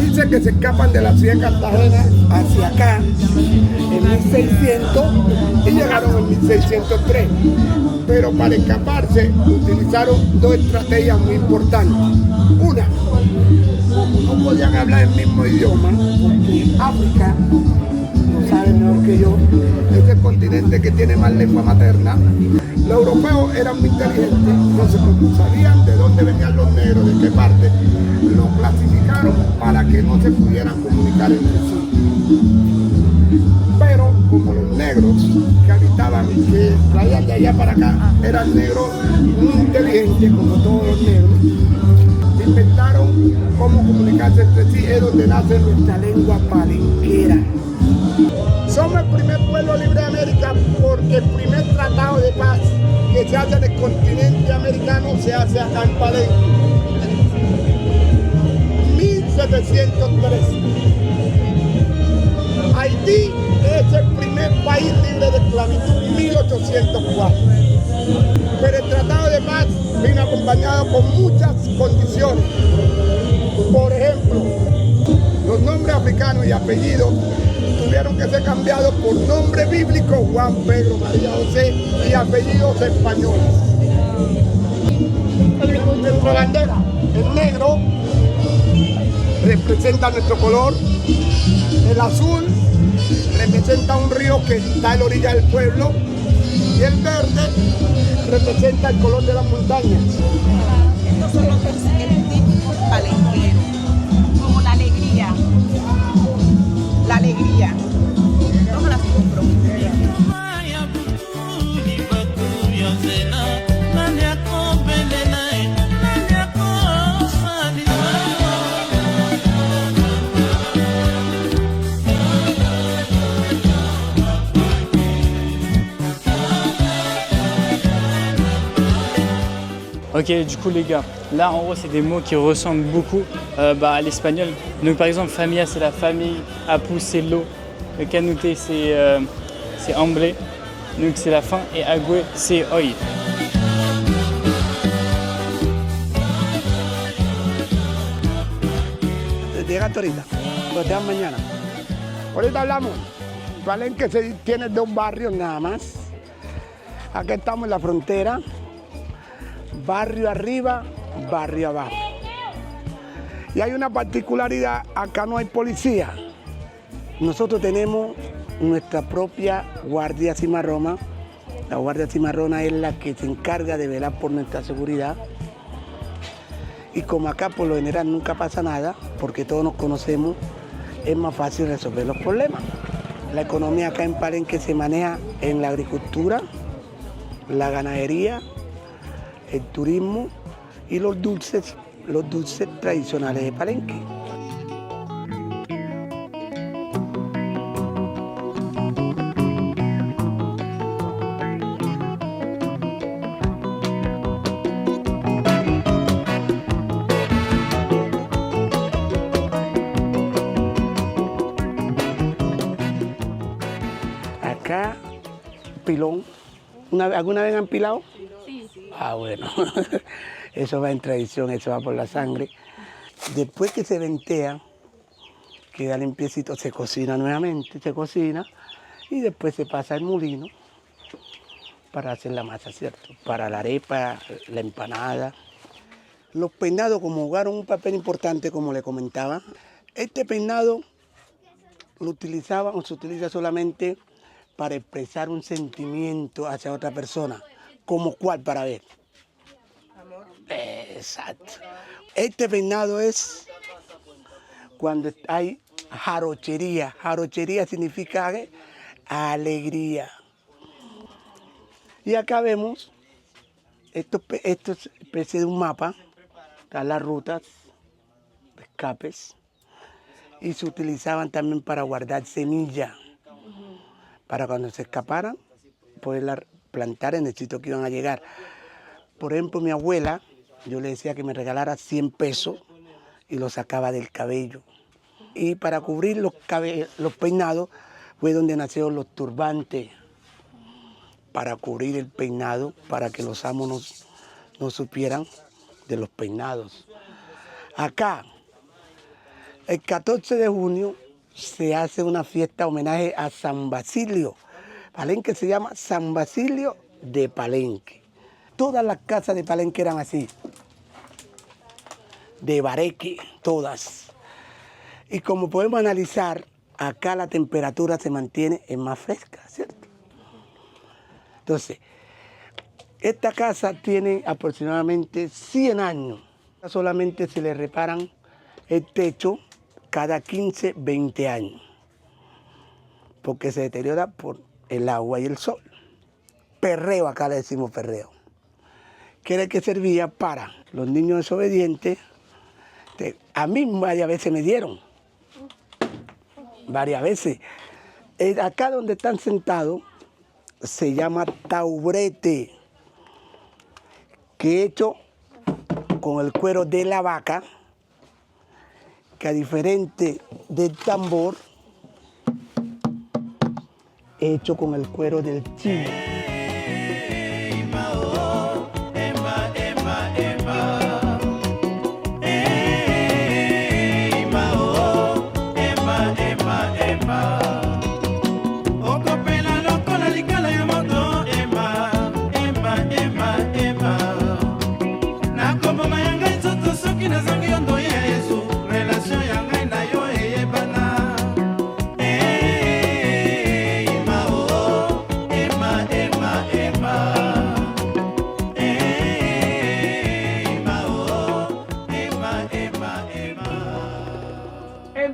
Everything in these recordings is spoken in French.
dice que se escapan de la ciudad de Cartagena hacia acá en 1600 y llegaron en 1603. Pero para escaparse utilizaron dos estrategias muy importantes. Una, no podían hablar el mismo idioma, porque África, lo saben mejor que yo, es el continente que tiene más lengua materna. Los europeos eran muy inteligentes, entonces como sabían de dónde venían los negros, de qué parte, los clasificaron para que no se pudieran comunicar entre sí. Pero como los negros que habitaban, que traían de allá para acá, eran negros muy inteligentes, como todos los negros, inventaron cómo comunicarse entre sí, es donde nace nuestra lengua palenquera. Somos el primer pueblo libre de América porque el primer tratado de paz que se hace en el continente americano se hace acá en Palenque. 1703. Haití es el primer país libre de esclavitud, 1804. Pero el tratado de paz vino acompañado con muchas condiciones. Por ejemplo, los nombres africanos y apellidos tuvieron que ser cambiados por nombre bíblico, Juan, Pedro, María, José, y apellidos españoles. Nuestra bandera, el negro, representa nuestro color, el azul representa un río que está a la orilla del pueblo, y el verde representa el color de las montañas. Estos son los típicos palenqueros, como la alegría. La alegría. No me las compro. Ok, du coup les gars, là en gros c'est des mots qui ressemblent beaucoup à l'espagnol. Donc par exemple familia c'est la famille, apu c'est l'eau, canute c'est hambre, donc c'est la fin, et agüe c'est hoy. Llegaste ahorita, pues te dan mañana. Ahorita hablamos. Palenque tiene dos barrios nada más. Aquí estamos en la frontera. Barrio arriba, barrio abajo. Y hay una particularidad, acá no hay policía. Nosotros tenemos nuestra propia Guardia Cimarrona. La Guardia Cimarrona es la que se encarga de velar por nuestra seguridad. Y como acá por lo general nunca pasa nada, porque todos nos conocemos, es más fácil resolver los problemas. La economía acá en Palenque se maneja en la agricultura, la ganadería, el turismo y los dulces tradicionales de Palenque. Acá, pilón. ¿Alguna vez han pilado? Sí. Ah, bueno, eso va en tradición, eso va por la sangre. Después que se ventea, queda limpiecito, se cocina nuevamente, y después se pasa al molino para hacer la masa, ¿cierto? Para la arepa, la empanada. Los peinados, como jugaron un papel importante, como le comentaba, este peinado lo utilizaban o se utiliza solamente para expresar un sentimiento hacia otra persona. ¿Como cuál? Para ver. Amor. Exacto. Este peinado es cuando hay jarochería. Jarochería significa alegría. Y acá vemos, esto es especie de un mapa, están las rutas, escapes, y se utilizaban también para guardar semillas, para cuando se escaparan, poderla plantar en el sitio que iban a llegar. Por ejemplo, mi abuela, yo le decía que me regalara 100 pesos y lo sacaba del cabello. Y para cubrir los peinados fue donde nacieron los turbantes, para cubrir el peinado, para que los amos no supieran de los peinados. Acá, El 14 de junio se hace una fiesta homenaje a San Basilio. Palenque se llama San Basilio de Palenque. Todas las casas de Palenque eran así, de bareque, todas. Y como podemos analizar, acá la temperatura se mantiene más fresca, ¿cierto? Entonces, esta casa tiene aproximadamente 100 años. Solamente se le reparan el techo cada 15, 20 años, porque se deteriora por el agua y el sol. Perreo, acá le decimos perreo, que era el que servía para los niños desobedientes. A mí varias veces me dieron, varias veces. Acá donde están sentados se llama taburete, que es hecho con el cuero de la vaca, que a diferente del tambor, hecho con el cuero del chivo.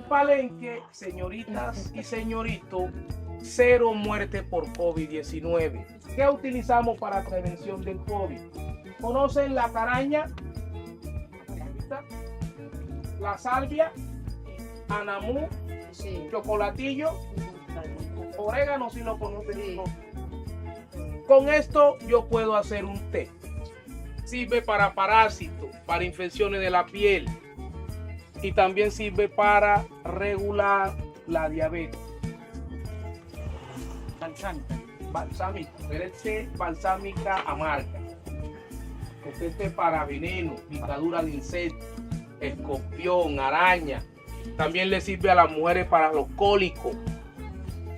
Palenque, señoritas y señoritos, 0 muerte por COVID-19. ¿Qué utilizamos para prevención del COVID? ¿Conocen la caraña? La salvia, anamú, sí. Chocolatillo, orégano si lo conocen. Sí. Con esto yo puedo hacer un té. Sirve para parásitos, para infecciones de la piel, y también sirve para regular la diabetes. Balsámica, balsámica amarga. Este para veneno, picadura de insectos, escorpión, araña. También le sirve a las mujeres para los cólicos,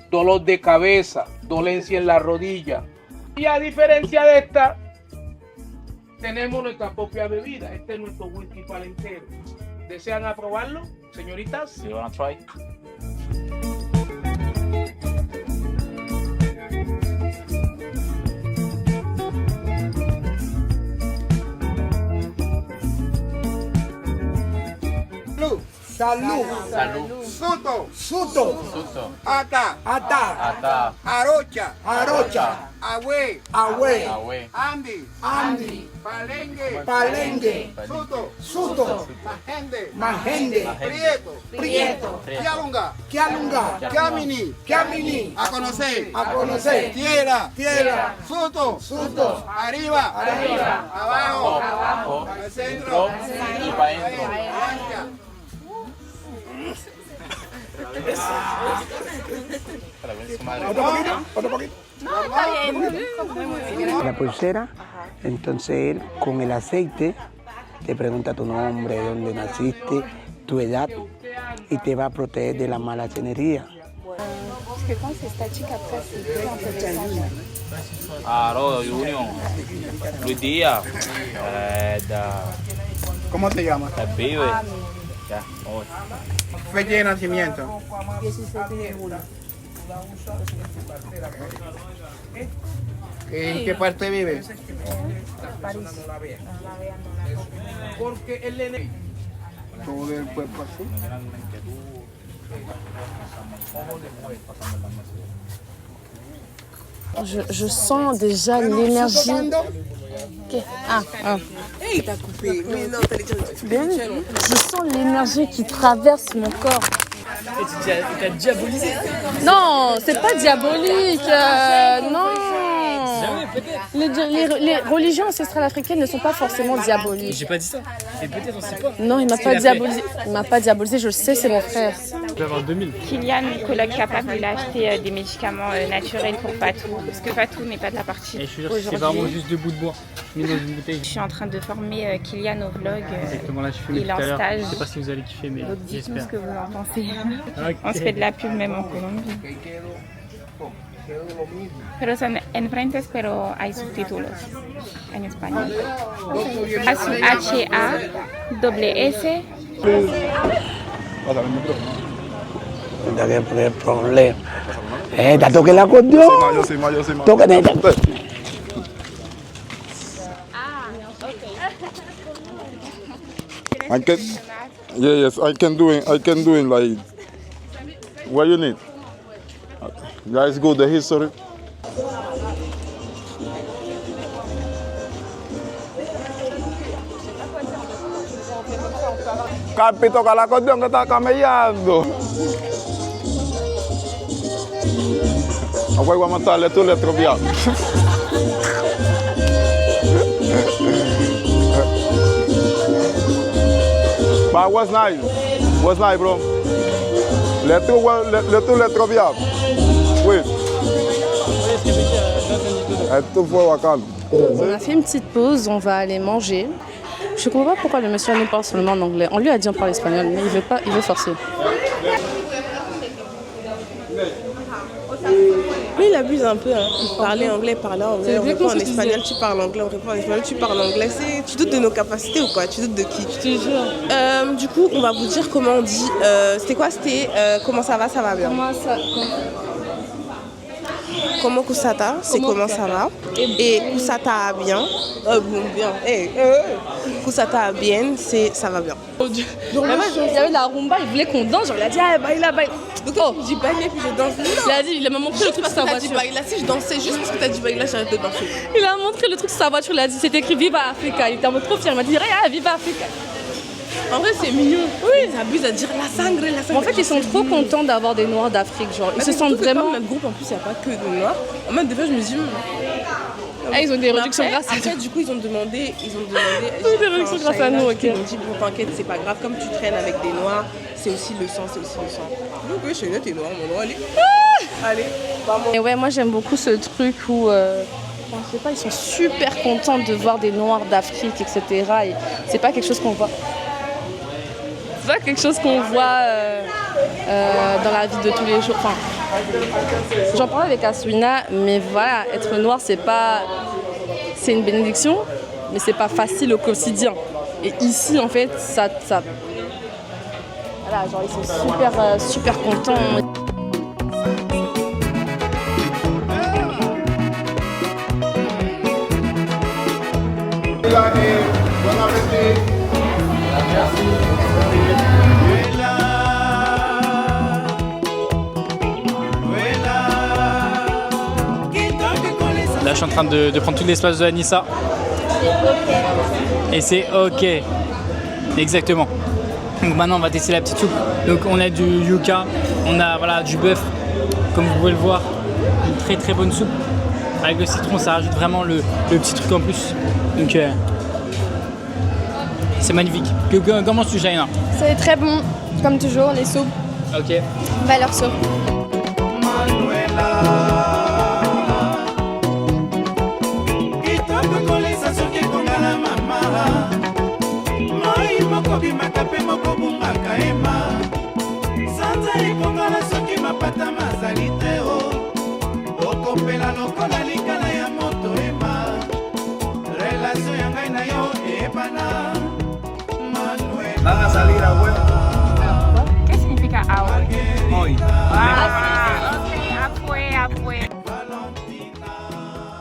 dolor de cabeza, dolencia en la rodilla. Y a diferencia de esta, tenemos nuestra propia bebida. Este es nuestro whisky palenquero. ¿Desean aprobarlo, señoritas? You wanna try? Salud. Salud. Suto. Suto. Suto. Ata. Ata. Ata. Arocha. Arocha. Agüe. Agüe. Agüe. Andi. Andi. Palenque. Palenque. Suto. Suto. Majende. Majende. Prieto. Prieto. Kialunga. Kialunga. Kiamini. Kiamini. A conocer. A conocer. Tierra. Tierra. Suto. Suto. Arriba. Arriba. Abajo. Abajo. Al centro. Y para adentro. Otro poquito. La pulsera, entonces él con el aceite te pregunta tu nombre, dónde naciste, tu edad, y te va a proteger de la mala energía. Junior. Luis Díaz. ¿Cómo te llamas? Vive. Ya, hoy. Fecha de nacimiento. 17 de julio. ¿En qué parte vives? París. Porque el nene... Todo el cuerpo así. Je sens déjà l'énergie. Je sens l'énergie qui traverse mon corps. T'as diabolisé? Non, c'est pas diabolique. Non. Les religions ancestrales africaines ne sont pas forcément diaboliques. J'ai pas dit ça. Et peut-être on sait pas. Non, il m'a pas diabolisé. Il m'a pas diabolisé. Je le sais, c'est mon frère. peux avoir 2000. Kylian, coloc capable, il a acheté des médicaments naturels pour Fatou, parce que Fatou n'est pas de la partie. Et je suis sûr que c'est vraiment juste 2 bouts de bois mis dans une bouteille. Je suis en train de former Kylian au vlog. Exactement, là je filme il tout est à en l'heure. stage. Je sais pas si vous allez kiffer, mais Donc dites-nous ce j'espère. que vous en pensez. Ok. On se fait de la pub même en Colombie. Pero son en francés, pero hay subtítulos en español. H-A-S-S. No hay problema. Te toque el acordeón. Yo soy mayor. Toca neta. I can, yes, I can do it like, what you need? Guys, go the history. Capi, toca el acordeón que está camellando. Aguay, vamos a darle tu letra, viado. But what's nice? What's nice, bro? Let tu letra, viado. Wait. Esto fue bacano. On a fait une petite pause, on va aller manger. Je comprends pas pourquoi le monsieur nous parle seulement en anglais. On lui a dit on parle espagnol, mais il veut forcer. Oui, il abuse un peu. Hein. Parler anglais, on répond en espagnol, tu parles anglais, on répond en espagnol, tu parles anglais. Tu doutes de nos capacités ou quoi? Tu doutes de qui? Je te jure. Du coup, on va vous dire comment on dit. C'était quoi? C'était comment ça va bien. Comment kusata, c'est comment ça va. Et kusata bien. Bien. Kusata bien, c'est ça va bien. Il y avait la rumba, il voulait qu'on danse, genre il a dit ah baila. Donc je dis baila puis je danse. Non. Il m'a montré le truc sur sa T'as dit voiture. baila, si je dansais juste parce que t'as dit baila, j'arrête de danser. Il a montré le truc sur sa voiture, il a dit c'était écrit Viva Africa. Il était en mode trop fier, il m'a dit ah Viva Africa. En vrai, c'est mignon. Oui, ils abusent à dire la sangre. En fait, ils sont trop contents d'avoir des Noirs d'Afrique, genre ils se sentent vraiment. Comme notre groupe, en plus, il n'y a pas que de Noirs. En même des fois, je me dis. Ah, ils ont des réductions après, grâce à nous. Du coup, ils ont demandé. Des réductions grâce à nous, ok. Ils m'ont dit bon, t'inquiète, c'est pas grave. Comme tu traînes avec des Noirs, c'est aussi le sang. Donc oui, Shaina, t'es noire, mon noir, allez. Allez, vamos. Et ouais, moi j'aime beaucoup ce truc où, je sais pas, ils sont super contents de voir des Noirs d'Afrique, etc. Et c'est pas quelque chose qu'on voit. C'est pas quelque chose qu'on voit dans la vie de tous les jours. Enfin, j'en parlais avec Aswina, mais voilà, être noir, c'est une bénédiction, mais c'est pas facile au quotidien. Et ici, en fait, ça voilà, genre ils sont super contents. Là, je suis en train de prendre tout l'espace de Anissa. Et c'est ok. Exactement. Donc maintenant, on va tester la petite soupe. Donc on a du yuca, on a voilà, du bœuf, comme vous pouvez le voir. Une très très bonne soupe. Avec le citron, ça rajoute vraiment le petit truc en plus. Donc c'est magnifique. Comment manges-tu, Jaina? C'est très bon, comme toujours, les soupes. Ok. Valeur soupe. ¿Qué significa hoy? Ah, ok, afue.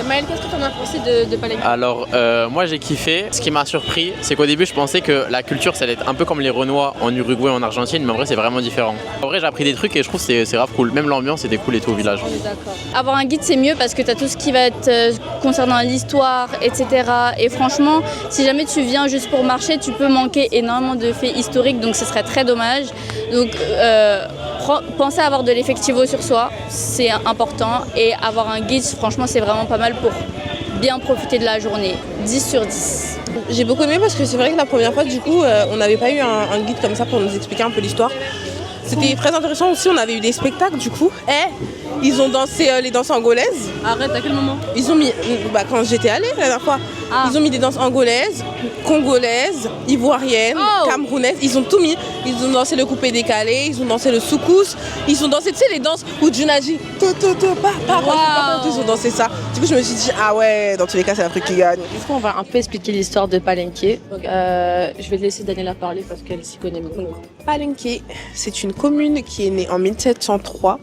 Maëlle, qu'est-ce que tu en as pensé de Palenque? Alors moi j'ai kiffé. Ce qui m'a surpris, c'est qu'au début je pensais que la culture ça allait être un peu comme les Renois en Uruguay, en Argentine, mais en vrai c'est vraiment différent. En vrai j'ai appris des trucs et je trouve que c'est grave cool. Même l'ambiance était cool et tout au village. On est d'accord. Avoir un guide, c'est mieux parce que tu as tout ce qui va être concernant l'histoire, etc. Et franchement, si jamais tu viens juste pour marcher, tu peux manquer énormément de faits historiques, donc ce serait très dommage. Donc pensez à avoir de l'effectivo sur soi, c'est important. Et avoir un guide, franchement, c'est vraiment pas mal pour bien profiter de la journée. 10 sur 10. J'ai beaucoup aimé parce que c'est vrai que la première fois, du coup, on n'avait pas eu un guide comme ça pour nous expliquer un peu l'histoire. C'était très intéressant aussi, on avait eu des spectacles du coup. Ils ont dansé les danses angolaises. Arrête, à quel moment? Ils ont mis, quand j'étais allée la dernière fois, ils ont mis des danses angolaises, congolaises, ivoiriennes, camerounaises. Ils ont tout mis. Ils ont dansé le coupé décalé, ils ont dansé le soukous, ils ont dansé, tu sais, les danses où Junaji, ils ont dansé ça. Du coup, je me suis dit, ah ouais, dans tous les cas, c'est l'Afrique qui gagne. Du coup, on va un peu expliquer l'histoire de Palenque. Je vais laisser Daniela parler parce qu'elle s'y connaît mieux. Palenque, c'est une commune qui est née en 1703.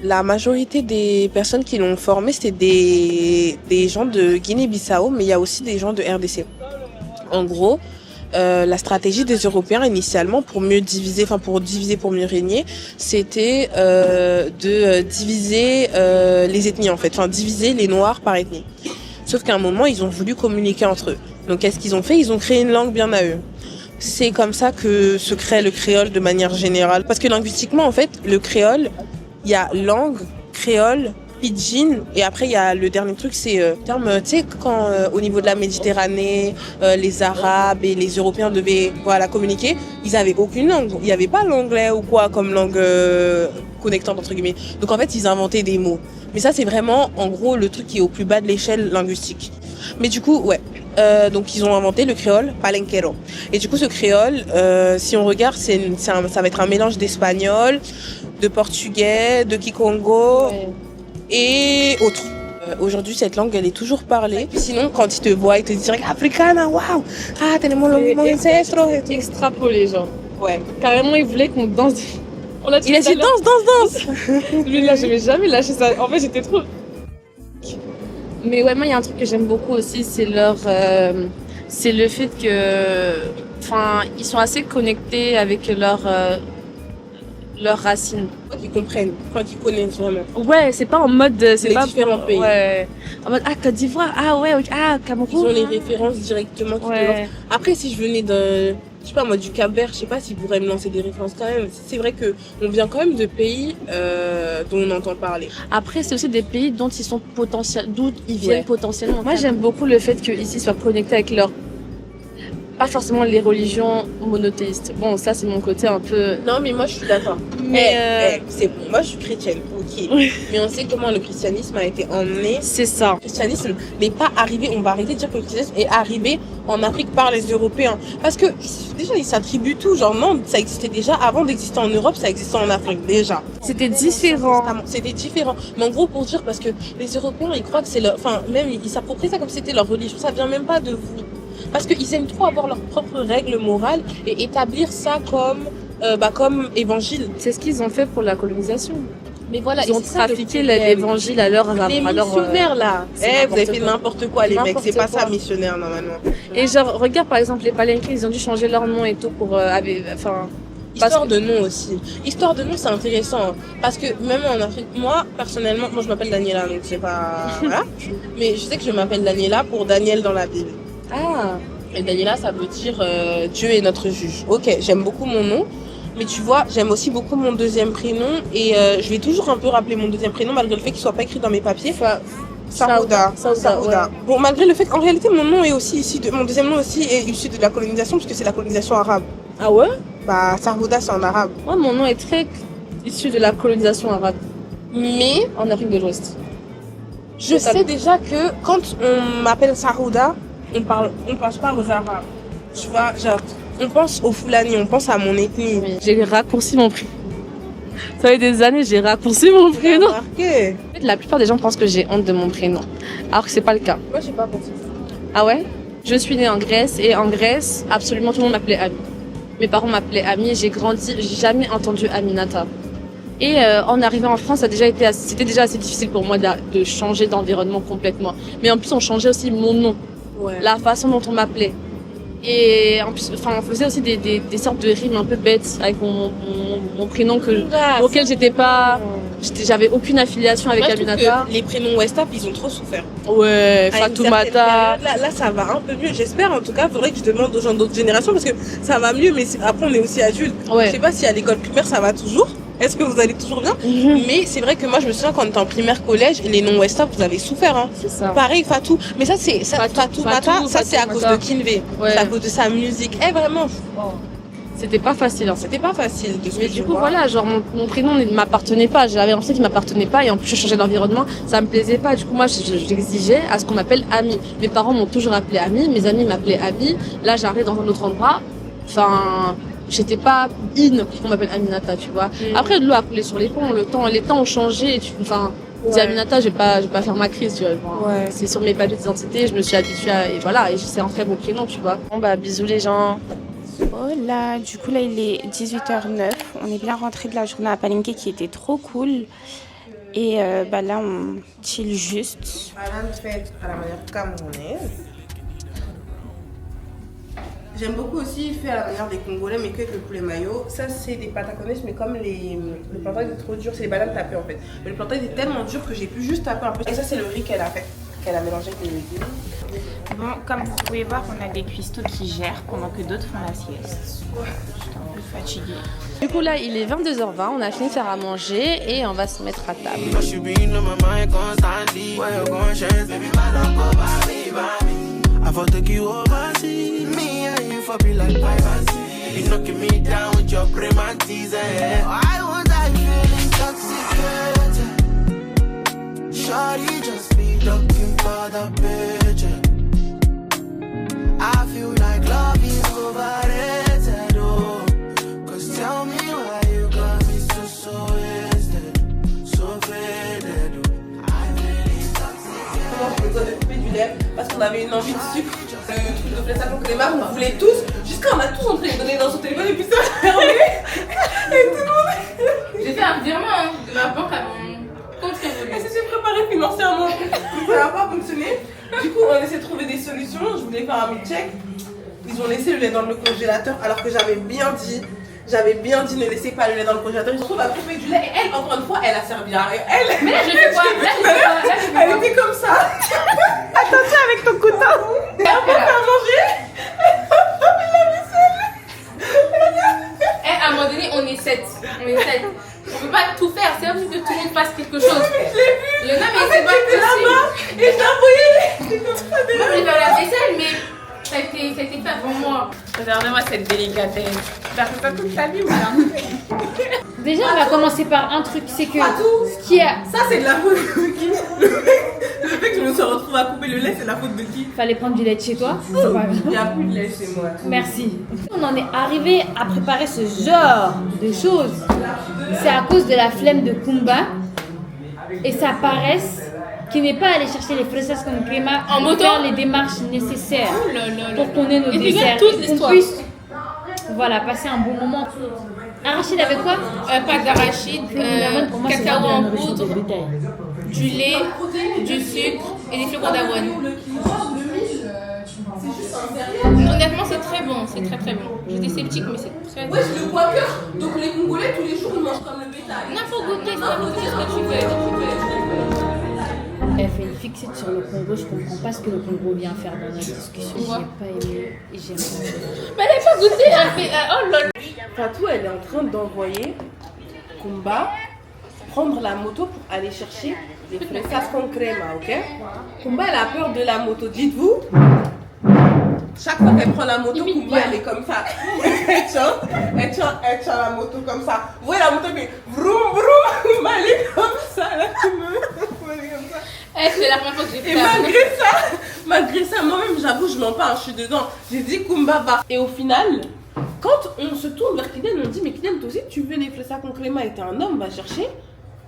La majorité des personnes qui l'ont formée, c'était des gens de Guinée-Bissau, mais il y a aussi des gens de RDC. En gros, la stratégie des Européens initialement pour diviser pour mieux régner, c'était de diviser les ethnies en fait, diviser les Noirs par ethnie. Sauf qu'à un moment, ils ont voulu communiquer entre eux. Donc qu'est-ce qu'ils ont fait? Ils ont créé une langue bien à eux. C'est comme ça que se crée le créole de manière générale. Parce que linguistiquement, en fait, le créole, il y a langue, créole, pidgin, et après il y a le dernier truc, c'est terme, tu sais, quand au niveau de la Méditerranée, les Arabes et les Européens devaient communiquer, ils avaient aucune langue. Il n'y avait pas l'anglais ou quoi comme langue connectante entre guillemets. Donc en fait, ils inventaient des mots. Mais ça, c'est vraiment, en gros, le truc qui est au plus bas de l'échelle linguistique. Mais du coup, donc ils ont inventé le créole palenquero. Et du coup, ce créole, si on regarde, ça va être un mélange d'espagnol, de portugais, de kikongo et autres. Aujourd'hui, cette langue, elle est toujours parlée. Sinon, quand ils te voient, ils te disent « Africana, waouh! Ah, tenemos los mismos ancestros !» Extrapolé, genre. Ouais. Carrément, ils voulaient qu'on danse. Il a dit danse! Lui, là, je vais jamais lâcher ça. En fait, j'étais trop... Mais ouais, moi, il y a un truc que j'aime beaucoup aussi, c'est c'est le fait que... ils sont assez connectés avec leurs racines. Qu'ils comprennent, qu'ils connaissent vraiment. Ouais, c'est pas en mode... C'est les pas différents pays. Ouais. En mode, Côte d'Ivoire, Cameroun. Ils ont les références directement qui te lancent. Après, si je venais je sais pas moi, du Cap-Vert, je sais pas s'ils pourraient me lancer des références quand même. C'est vrai qu'on vient quand même de pays dont on entend parler. Après, c'est aussi des pays d'où ils viennent potentiellement. Moi, j'aime beaucoup le fait qu'ici soient connectés avec pas forcément les religions monothéistes. Bon, ça, c'est mon côté un peu... Non, mais moi, je suis d'accord. Mais c'est bon. Moi, je suis chrétienne, ok. Mais on sait comment le christianisme a été emmené. C'est ça. Le christianisme n'est pas arrivé... On va arrêter de dire que le christianisme est arrivé en Afrique par les Européens. Parce que, déjà, ils s'attribuent tout. Genre, non, ça existait déjà. Avant d'exister en Europe, ça existait en Afrique, déjà. C'était différent. C'était différent. Mais en gros, pour dire, parce que les Européens, ils croient que c'est leur... même, ils s'approprient ça comme si c'était leur religion. Ça vient même pas de vous. Parce qu'ils aiment trop avoir leurs propres règles morales et établir ça comme évangile. C'est ce qu'ils ont fait pour la colonisation. Mais voilà, ils ont trafiqué l'évangile à leur... Les missionnaires là, vous avez fait n'importe quoi les mecs, c'est pas ça missionnaire normalement. Et genre, regarde par exemple les Palenquais, ils ont dû changer leur nom et tout pour... Histoire de nom aussi. Histoire de nom, c'est intéressant. Parce que même en Afrique, moi, personnellement, je m'appelle Daniela, donc c'est pas... Voilà. Mais je sais que je m'appelle Daniela pour Daniel dans la Bible. Ah. Et Daniela, ça veut dire Dieu est notre juge. Ok, j'aime beaucoup mon nom. Mais tu vois, j'aime aussi beaucoup mon deuxième prénom. Et je vais toujours un peu rappeler mon deuxième prénom, malgré le fait qu'il soit pas écrit dans mes papiers. Saouda. Ouais. Bon, malgré le fait qu'en réalité, mon nom est aussi issu de... Mon deuxième nom aussi est issu de la colonisation, puisque c'est la colonisation arabe. Ah ouais? Bah, Saouda, c'est en arabe. Moi, mon nom est très issu de la colonisation arabe. Mais... En Afrique de l'Ouest. Je sais déjà que quand on m'appelle Saouda, on pense pas aux Arabes. Tu vois, genre, on pense aux Fulani, on pense à mon ethnie. Oui. J'ai raccourci mon prénom. Ça fait des années, j'ai raccourci mon prénom. En fait, la plupart des gens pensent que j'ai honte de mon prénom, alors que c'est pas le cas. Moi, j'ai pas pensé ça. Ah ouais? Je suis née en Grèce et en Grèce, absolument tout le monde m'appelait Ami. Mes parents m'appelaient Ami et j'ai grandi, j'ai jamais entendu Aminata. Et en arrivant en France, c'était déjà assez difficile pour moi de changer d'environnement complètement. Mais en plus, on changeait aussi mon nom. Ouais. La façon dont on m'appelait. Et en plus, on faisait aussi des sortes de rimes un peu bêtes avec mon prénom auquel j'avais aucune affiliation avec Aminata. Les prénoms Westap, ils ont trop souffert. Ouais, Fatoumata. Là, ça va un peu mieux, j'espère. En tout cas, faudrait que je demande aux gens d'autres générations parce que ça va mieux, mais après, on est aussi adultes. Ouais. Je sais pas si à l'école primaire, ça va toujours. Est-ce que vous allez toujours bien? Mais c'est vrai que moi, je me souviens quand on était en primaire, collège, les noms Westap, vous avez souffert. Hein. C'est ça. Pareil, Fatou. Mais ça, Fatoumata, ça, c'est à cause de Kinvé. Ouais. C'est à cause de sa musique. Vraiment. Oh. C'était pas facile. Hein. C'était pas facile. Mais du coup, voilà, genre mon prénom ne m'appartenait pas. J'avais l'impression qu'il m'appartenait pas et en plus je changeais d'environnement, ça me plaisait pas. Du coup, moi, j'exigeais à ce qu'on m'appelle Ami. Mes parents m'ont toujours appelé Ami, mes amis m'appelaient Ami. Là, j'arrive dans un autre endroit. Enfin, j'étais pas qu'on m'appelle Aminata, tu vois. Après, de l'eau a coulé sur les ponts. Les temps ont changé. Dis Aminata, je vais pas faire ma crise, tu vois. Ouais. C'est sur mes papiers d'identité, je me suis habituée et voilà, et c'est un très beau prénom, tu vois. Bon bah bisous les gens. Oh là, du coup là il est 18h09, on est bien rentré de la journée à Palenque qui était trop cool. Et là on chill juste. Banane faite à la manière camerounaise. J'aime beaucoup aussi fait à la manière des Congolais, mais qu'avec le poulet mayo. Ça, c'est des patacones, mais comme le plantain était trop dur, c'est les bananes tapées en fait. Mais le plantain était tellement dur que j'ai pu juste taper un peu. Et ça, c'est le riz qu'elle a fait, qu'elle a mélangé avec les légumes. Bon, comme vous pouvez voir, on a des cuistots qui gèrent pendant que d'autres font la sieste. Je suis un peu fatiguée. Du coup là, il est 22h20, on a fini de faire à manger et on va se mettre à table. For take you overseas, me and you for be like privacy. You knocking me down with your prematis, I was feeling intoxicated. Shorty just be looking for the picture. I feel like love is overrated, oh. Cause tell me why you got me so wasted, so faded, oh. I'm really intoxicated. Parce qu'on avait une envie de sucre, le truc de flèche à crème, on voulait tous, jusqu'à on a tous entré les données dans son téléphone et puis ça a fermé. Et tout le monde. J'ai fait un virement de ma banque à mon compte Revolut. Elle s'est préparée financièrement, ça n'a pas fonctionné. Du coup, on essaie de trouver des solutions. Je voulais faire un milkshake. Ils ont laissé le lait dans le congélateur alors que j'avais bien dit ne laissez pas le lait dans le congélateur. Ils se retrouvent à couper du lait et elle, encore une fois, elle a servi à rien. Mais là, je fais quoi? Elle était comme ça. Attention avec ton couteau. Et après, faire manger. À un moment donné, on est 7. On peut pas tout faire. C'est impossible que tout le monde fasse quelque chose. Oui, mais je l'ai vu. Le gars, mais c'est pas possible. là-bas et je l'ai envoyé. Moi, j'ai fait la vaisselle, mais ça a été fait avant moi. Regardez-moi cette délicatesse. T'as fait ça toute ta vie ou pas? Déjà, on va commencer par un truc, c'est que ce qui a... Ça, c'est de la faute de qui? Le fait que je me suis retrouvée à couper le lait, c'est la faute de qui? Fallait prendre du lait de chez toi. C'est pas grave. Il n'y a plus de lait chez moi. Merci. On en est arrivé à préparer ce genre de choses. C'est à cause de la flemme de Kumba et sa paresse qui n'est pas allé chercher les fresas con crema en moto, faire les démarches nécessaires pour qu'on ait nos et desserts et qu'on puisse passer un bon moment. Arachide avec quoi? Pâte d'arachide, cacao en poudre, du lait, du sucre et des flocons d'avoine. Honnêtement, c'est très bon, c'est très très bon. J'étais sceptique, mais c'est très bon. Ouais, je le vois que. Donc les Congolais, tous les jours, ils mangent comme le bétail. Non, faut goûter, ce que tu veux. Elle fait une fixette sur le Congo, je comprends pas ce que le Congo vient faire dans notre discussion. J'ai pas aimé et j'ai pas aimé. Mais elle n'a pas goûté, elle fait oh lol. Fatou, elle est en train d'envoyer Kumba prendre la moto pour aller chercher les fresas con crema, ok? Kumba, elle a peur de la moto, dites-vous. Chaque fois qu'elle prend la moto, Kumba, elle est comme ça. Elle tient la moto comme ça. Vous voyez la moto, mais vroom vroom, Kumba, elle est comme ça, là, tu me... C'est la première fois que j'ai fait. Et malgré ça, moi-même, j'avoue, je m'en parle, je suis dedans. J'ai dit Kumba va. Et au final, quand on se tourne vers Kiden, on dit mais Kiden, toi aussi, tu veux les fresas con crema et t'es un homme, va chercher.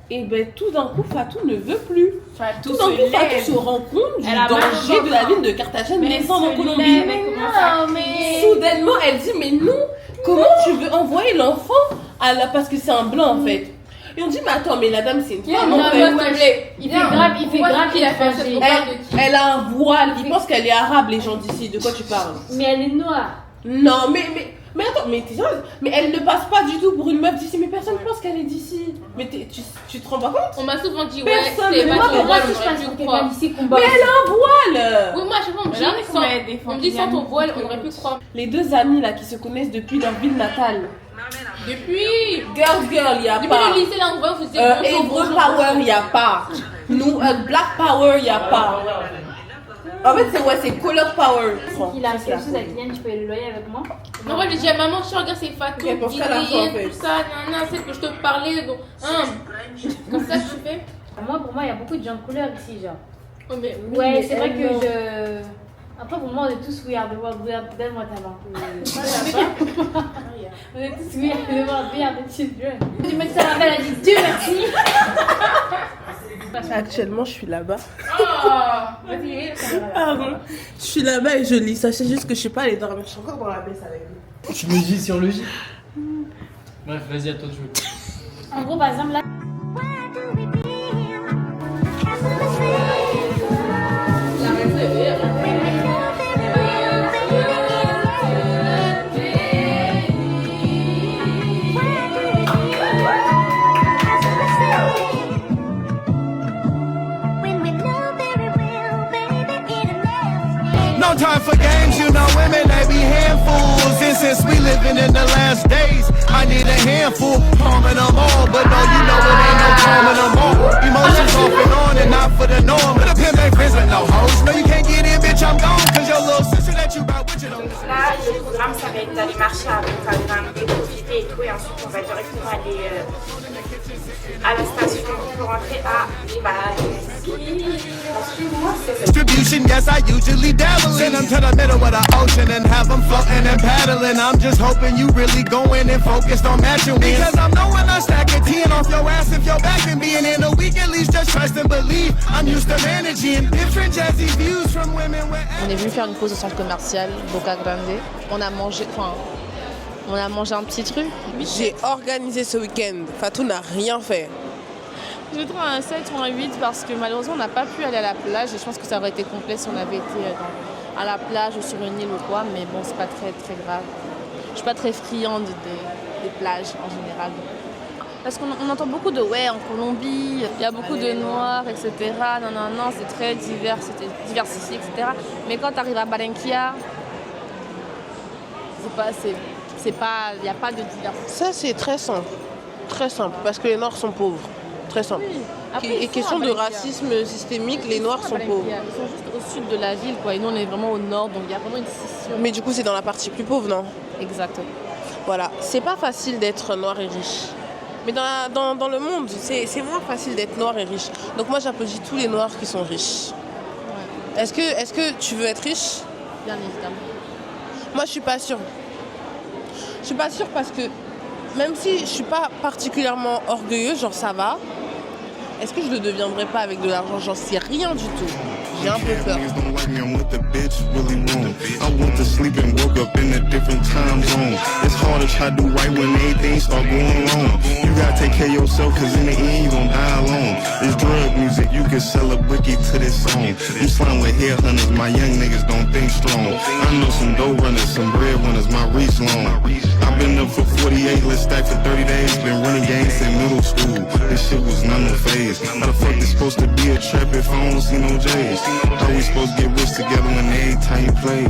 Et ben tout d'un coup, Fatou ne veut plus. Tout d'un coup, Fatou se rend compte du danger de la ville de Carthagène naissant en Colombie. Mais soudainement, elle dit mais non, comment tu veux envoyer l'enfant parce que c'est un blanc en fait. Et on dit mais attends, mais la dame c'est une femme en fait. Il fait grave qu'il a fait. Elle a un voile, il pense qu'elle est arabe, les gens d'ici. De quoi tu parles? Mais elle est noire. Non, mais attends, mais elle ne passe pas du tout pour une meuf d'ici. Mais personne ne pense qu'elle est d'ici. Mais tu te rends pas compte? On m'a souvent dit personne c'est pas ton voile, je passe pour quelqu'un d'ici qu'on bat. Mais elle a un voile. Oui, moi je on me dit sans ton voile, on aurait pu croire. Les deux amis là qui se connaissent depuis leur ville natale. Depuis Girl, il y a depuis pas. le lycée là, on voit, vous faisiez Hébreu Power, il y a pas. Nous, Black Power, il y a pas. En fait, c'est Color Power. Il a quelque chose à Kylian, tu peux le loyer avec moi? Non, moi, j'ai dit à maman, tu regardes ces Fatou, Elle pense qu'à la fin, en fait. tout ça, nanana, c'est que je te parlais, donc, comme ça, tu fais. Pour moi, il y a beaucoup de gens de couleur ici, genre. Oh, mais, Ouais, c'est vrai que je. Après, pour moi, on est tous weird. Donne-moi ta main. On est tous weird. The world weird children. Du mec, ça rappelle, elle a dit Dieu merci. Actuellement, je suis là-bas. Pardon. Je suis là-bas et je lis. Sachez juste que je suis pas allée dormir. Je suis encore dans la baisse avec vous. Tu me dis sur le J. Bref, vas-y, à toi de jouer. En gros, par exemple, là. No time for games, you know women, they be handfuls. And since we living in the last days, I need a handful, palming them all. But no, you know it ain't no calming them all. Emotions off and on and not for the norm. But a pimp ain't friends with no hoes. No, you can't get in, bitch, I'm gone. Cause your little sister that you brought with you don't. Là, le programme, ça va être d'aller marcher à Instagram, et profiter et tout. Et ensuite, on va directement aller à la station pour rentrer à Distribution, yes, I usually dabble. Send them to the middle of the ocean and have them floating and paddling. I'm just hoping you really going and focused on matching wins. Because I'm knowing I stack a 10 off your ass if you're back and being in a week. At least just trust and believe. I'm used to managing different jazzy views from women. On est venu faire une pause au centre commercial Boca Grande. On a mangé un petit truc. J'ai organisé ce week-end. Fatou n'a rien fait. Je vais trouver un 7 ou un 8 parce que malheureusement on n'a pas pu aller à la plage et je pense que ça aurait été complet si on avait été à la plage ou sur une île ou quoi, mais bon, c'est pas très très grave. Je suis pas très friande des plages en général. Parce qu'on entend beaucoup de en Colombie, il y a beaucoup de noirs, etc. Non, c'est très diversifié, etc. Mais quand tu arrives à Barranquilla, il n'y a pas de diversité. Ça, c'est très simple, parce que les Noirs sont pauvres. Très simple. Oui. Et question de racisme systémique, les Noirs sont pauvres. Ils sont juste au sud de la ville, quoi. Et nous, on est vraiment au nord, donc il y a vraiment une scission. Mais du coup, c'est dans la partie plus pauvre, non? Exactement. Voilà, c'est pas facile d'être noir et riche. Mais dans le monde, c'est moins facile d'être noir et riche. Donc moi, j'applaudis tous les Noirs qui sont riches. Ouais. Est-ce que tu veux être riche? Bien évidemment. Moi, je suis pas sûre. Je suis pas sûre parce que même si je suis pas particulièrement orgueilleuse, genre ça va, est-ce que je le deviendrai pas avec de l'argent? J'en sais rien du tout. J'ai un peu peur. I've been up for 48, let's stack for 30 days. Been running games since middle school. This shit was none of phase. How the fuck this supposed to be a trap if I don't see no J's? How we supposed to get rich together when every time you play?